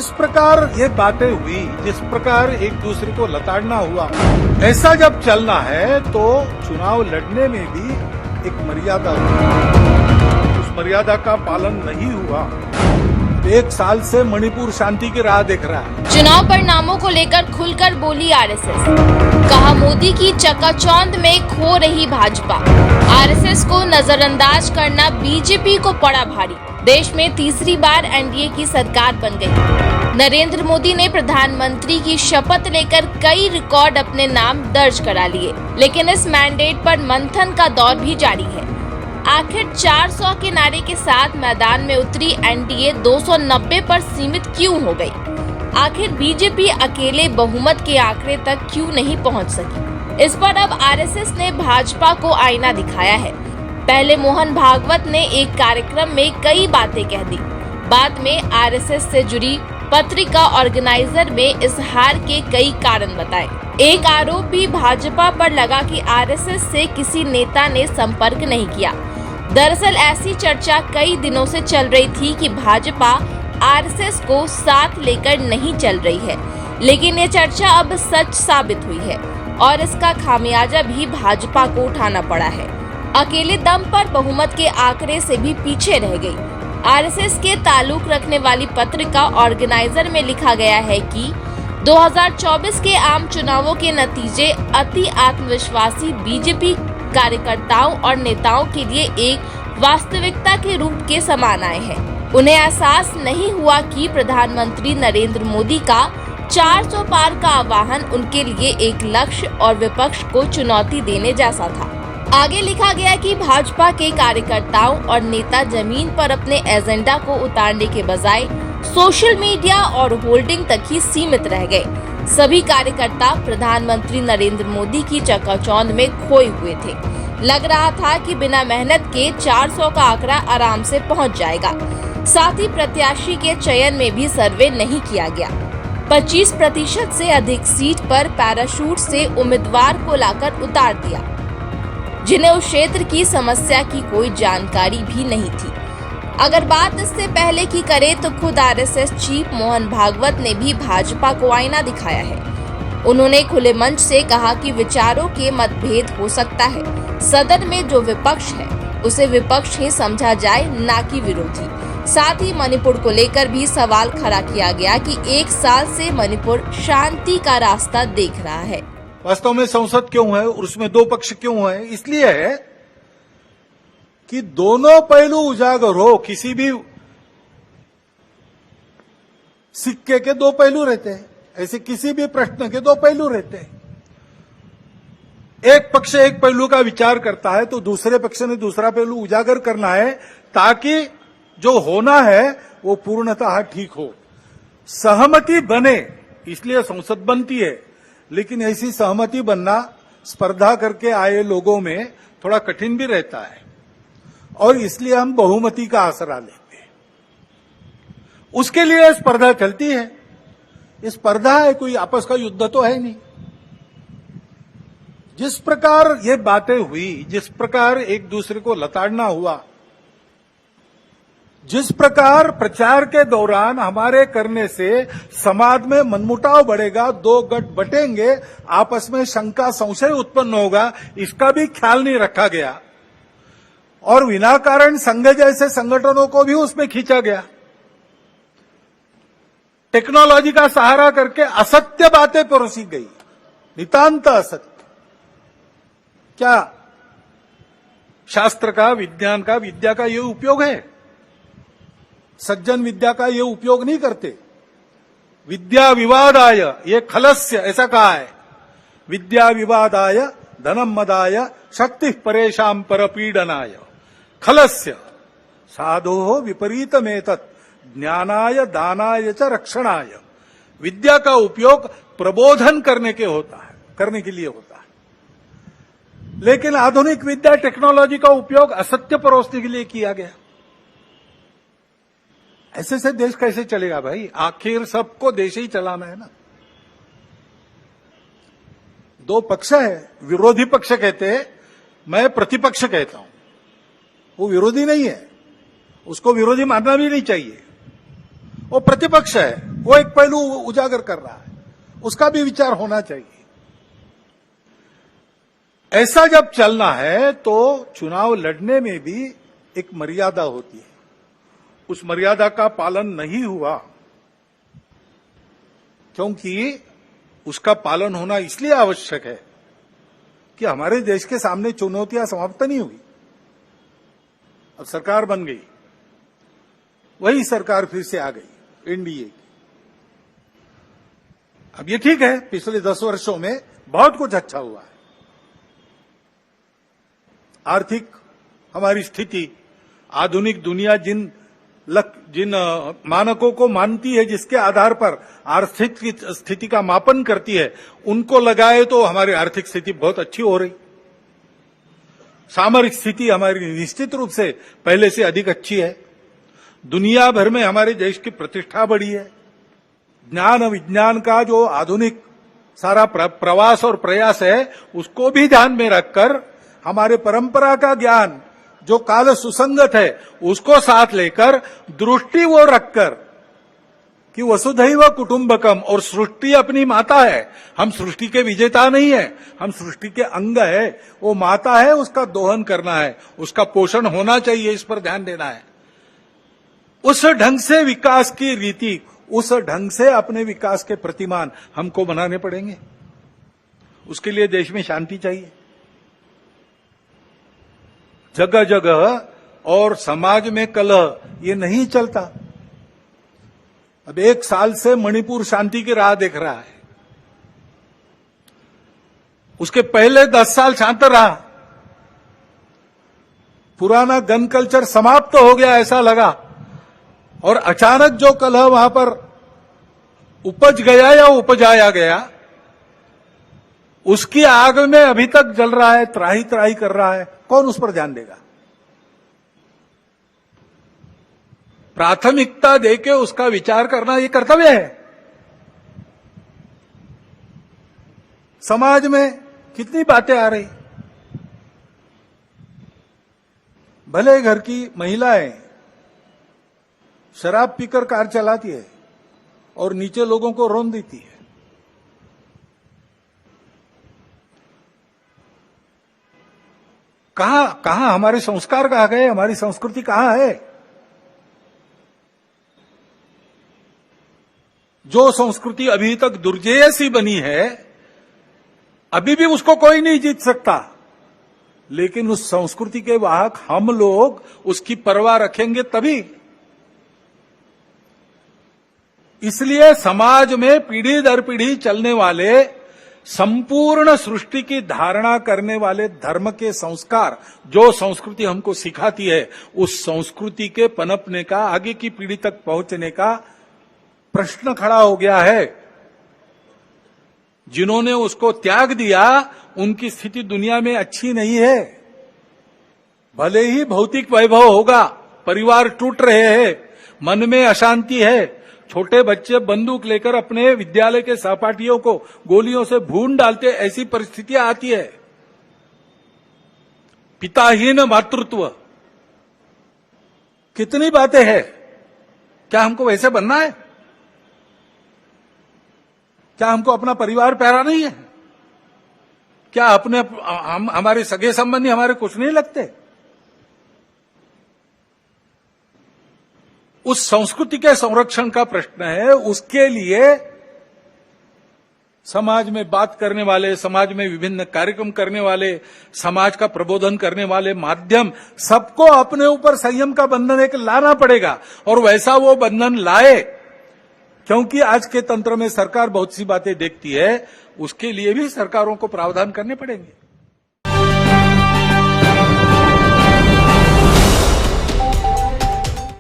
जिस प्रकार ये बातें हुई, जिस प्रकार एक दूसरे को लताड़ना हुआ, ऐसा जब चलना है तो चुनाव लड़ने में भी एक मर्यादा होती। उस मर्यादा का पालन नहीं हुआ। 1 साल से मणिपुर शांति की राह देख रहा है। चुनाव परिणामों को लेकर खुलकर बोली आरएसएस। कहा, मोदी की चकाचौंध में खो रही भाजपा। आरएसएस को नजरअंदाज करना बीजेपी को पड़ा भारी। देश में तीसरी बार एनडीए की सरकार बन गई। नरेंद्र मोदी ने प्रधानमंत्री की शपथ लेकर कई रिकॉर्ड अपने नाम दर्ज करा लिए, लेकिन इस मैंडेट पर मंथन का दौर भी जारी है। आखिर 400 के नारे के साथ मैदान में उतरी एनडीए 290 पर सीमित क्यों हो गई? आखिर बीजेपी अकेले बहुमत के आंकड़े तक क्यों नहीं पहुंच सकी? इस पर अब आरएसएस ने भाजपा को आईना दिखाया है। पहले मोहन भागवत ने एक कार्यक्रम में कई बातें कह दी। बाद में आरएसएस से जुड़ी पत्रिका ऑर्गेनाइजर में इस हार के कई कारण बताए। एक आरोप भी भाजपा पर लगा कि आरएसएस से किसी नेता ने संपर्क नहीं किया। दरअसल ऐसी चर्चा कई दिनों से चल रही थी कि भाजपा आरएसएस को साथ लेकर नहीं चल रही है, लेकिन ये चर्चा अब सच साबित हुई है और इसका खामियाजा भी भाजपा को उठाना पड़ा है। अकेले दम पर बहुमत के आंकड़े से भी पीछे रह गई। आरएसएस के ताल्लुक रखने वाली पत्रिका ऑर्गेनाइजर में लिखा गया है कि 2024 के आम चुनावों के नतीजे अति आत्मविश्वासी बीजेपी कार्यकर्ताओं और नेताओं के लिए एक वास्तविकता के रूप के समान आए हैं। उन्हें एहसास नहीं हुआ कि प्रधानमंत्री नरेंद्र मोदी का 400 पार का आह्वान उनके लिए एक लक्ष्य और विपक्ष को चुनौती देने जैसा था। आगे लिखा गया कि भाजपा के कार्यकर्ताओं और नेता जमीन पर अपने एजेंडा को उतारने के बजाय सोशल मीडिया और होल्डिंग तक ही सीमित रह गए। सभी कार्यकर्ता प्रधानमंत्री नरेंद्र मोदी की चकाचौंध में खोए हुए थे। लग रहा था कि बिना मेहनत के 400 का आंकड़ा आराम से पहुंच जाएगा। साथ ही प्रत्याशी के चयन में भी सर्वे नहीं किया गया। 25% से अधिक सीट पर पैराशूट से उम्मीदवार को लाकर उतार दिया, जिन्हें उस क्षेत्र की समस्या की कोई जानकारी भी नहीं थी। अगर बात इससे पहले की करें तो खुद आरएसएस चीफ मोहन भागवत ने भी भाजपा को आईना दिखाया है। उन्होंने खुले मंच से कहा कि विचारों के मतभेद हो सकता है, सदन में जो विपक्ष है उसे विपक्ष ही समझा जाए, ना कि विरोधी। साथ ही मणिपुर को लेकर भी सवाल खड़ा किया गया कि 1 साल से मणिपुर शांति का रास्ता देख रहा है। वास्तव में संसद क्यों है और उसमें 2 पक्ष क्यों है? इसलिए है कि दोनों पहलू उजागर हो। किसी भी सिक्के के 2 पहलू रहते हैं, ऐसे किसी भी प्रश्न के 2 पहलू रहते हैं। एक पक्ष एक पहलू का विचार करता है तो दूसरे पक्ष ने दूसरा पहलू उजागर करना है, ताकि जो होना है वो पूर्णतः ठीक हो, सहमति बने। इसलिए संसद बनती है, लेकिन ऐसी सहमति बनना स्पर्धा करके आए लोगों में थोड़ा कठिन भी रहता है और इसलिए हम बहुमति का आसरा लेते हैं। उसके लिए स्पर्धा चलती है। ये स्पर्धा है, कोई आपस का युद्ध तो है नहीं। जिस प्रकार ये बातें हुई, जिस प्रकार एक दूसरे को लताड़ना हुआ, जिस प्रकार प्रचार के दौरान हमारे करने से समाज में मनमुटाव बढ़ेगा, 2 गठ बटेंगे, आपस में शंका संशय उत्पन्न होगा, इसका भी ख्याल नहीं रखा गया और विनाकारण संघ जैसे संगठनों को भी उसमें खींचा गया। टेक्नोलॉजी का सहारा करके असत्य बातें परोसी गई, नितांत असत्य। क्या शास्त्र का, विज्ञान का, विद्या का ये उपयोग है? सज्जन विद्या का ये उपयोग नहीं करते। विद्या विवादाय ये खलस्य, ऐसा कहा है। विद्या विवादाय धनम मदाय शक्ति परेशान परपीडनाय खलस्य साधो विपरीतमेतत् ज्ञानाय दानाय च रक्षणाय। विद्या का उपयोग प्रबोधन करने के लिए होता है, लेकिन आधुनिक विद्या टेक्नोलॉजी का उपयोग असत्य परोसने के लिए किया गया। ऐसे से देश कैसे चलेगा भाई? आखिर सबको देश ही चलाना है ना। 2 पक्ष है, विरोधी पक्ष कहते हैं, मैं प्रतिपक्ष कहता हूं। वो विरोधी नहीं है, उसको विरोधी मानना भी नहीं चाहिए, वो प्रतिपक्ष है। वो एक पहलू उजागर कर रहा है, उसका भी विचार होना चाहिए। ऐसा जब चलना है तो चुनाव लड़ने में भी एक मर्यादा होती है, उस मर्यादा का पालन नहीं हुआ, क्योंकि उसका पालन होना इसलिए आवश्यक है कि हमारे देश के सामने चुनौतियां समाप्त नहीं हुई। अब सरकार बन गई, वही सरकार फिर से आ गई एनडीए की। अब ये ठीक है, पिछले 10 वर्षों में बहुत कुछ अच्छा हुआ है। आर्थिक हमारी स्थिति, आधुनिक दुनिया जिन मानकों को मानती है, जिसके आधार पर आर्थिक स्थिति का मापन करती है, उनको लगाए तो हमारी आर्थिक स्थिति बहुत अच्छी हो रही। सामरिक स्थिति हमारी निश्चित रूप से पहले से अधिक अच्छी है। दुनिया भर में हमारे देश की प्रतिष्ठा बढ़ी है। ज्ञान विज्ञान का जो आधुनिक सारा प्रवास और प्रयास है, उसको भी ध्यान में रखकर हमारे परंपरा का ज्ञान जो काल सुसंगत है, उसको साथ लेकर दृष्टि वो रखकर कि वसुधैव कुटुंबकम, और सृष्टि अपनी माता है, हम सृष्टि के विजेता नहीं है, हम सृष्टि के अंग है, वो माता है, उसका दोहन करना है, उसका पोषण होना चाहिए, इस पर ध्यान देना है। उस ढंग से विकास की रीति, उस ढंग से अपने विकास के प्रतिमान हमको बनाने पड़ेंगे। उसके लिए देश में शांति चाहिए। जगह जगह और समाज में कलह ये नहीं चलता। अब 1 साल से मणिपुर शांति की राह देख रहा है, उसके पहले 10 साल शांत रहा। पुराना गन कल्चर समाप्त हो गया ऐसा लगा, और अचानक जो कलह वहां पर उपज गया या उपजाया गया, उसकी आग में अभी तक जल रहा है, त्राही त्राही कर रहा है। कौन उस पर ध्यान देगा? प्राथमिकता देके उसका विचार करना ये कर्तव्य है। समाज में कितनी बातें आ रही, भले घर की महिलाएं शराब पीकर कार चलाती है और नीचे लोगों को रौंद देती है। कहां हमारे संस्कार कहां गए, हमारी संस्कृति कहां है? जो संस्कृति अभी तक दुर्जेय सी बनी है, अभी भी उसको कोई नहीं जीत सकता, लेकिन उस संस्कृति के वाहक हम लोग उसकी परवाह रखेंगे तभी। इसलिए समाज में पीढ़ी दर पीढ़ी चलने वाले, संपूर्ण सृष्टि की धारणा करने वाले धर्म के संस्कार, जो संस्कृति हमको सिखाती है, उस संस्कृति के पनपने का, आगे की पीढ़ी तक पहुंचने का प्रश्न खड़ा हो गया है। जिन्होंने उसको त्याग दिया, उनकी स्थिति दुनिया में अच्छी नहीं है। भले ही भौतिक वैभव होगा, परिवार टूट रहे हैं, मन में अशांति है, छोटे बच्चे बंदूक लेकर अपने विद्यालय के सहपाठियों को गोलियों से भून डालते, ऐसी परिस्थितियां आती है। पिताहीन मातृत्व, कितनी बातें हैं। क्या हमको वैसे बनना है? क्या हमको अपना परिवार प्यारा नहीं है? क्या हमारे सगे संबंधी हमारे कुछ नहीं लगते? उस संस्कृति के संरक्षण का प्रश्न है। उसके लिए समाज में बात करने वाले, समाज में विभिन्न कार्यक्रम करने वाले, समाज का प्रबोधन करने वाले माध्यम, सबको अपने ऊपर संयम का बंधन एक लाना पड़ेगा, और वैसा वो बंधन लाए। क्योंकि आज के तंत्र में सरकार बहुत सी बातें देखती है, उसके लिए भी सरकारों को प्रावधान करने पड़ेंगे।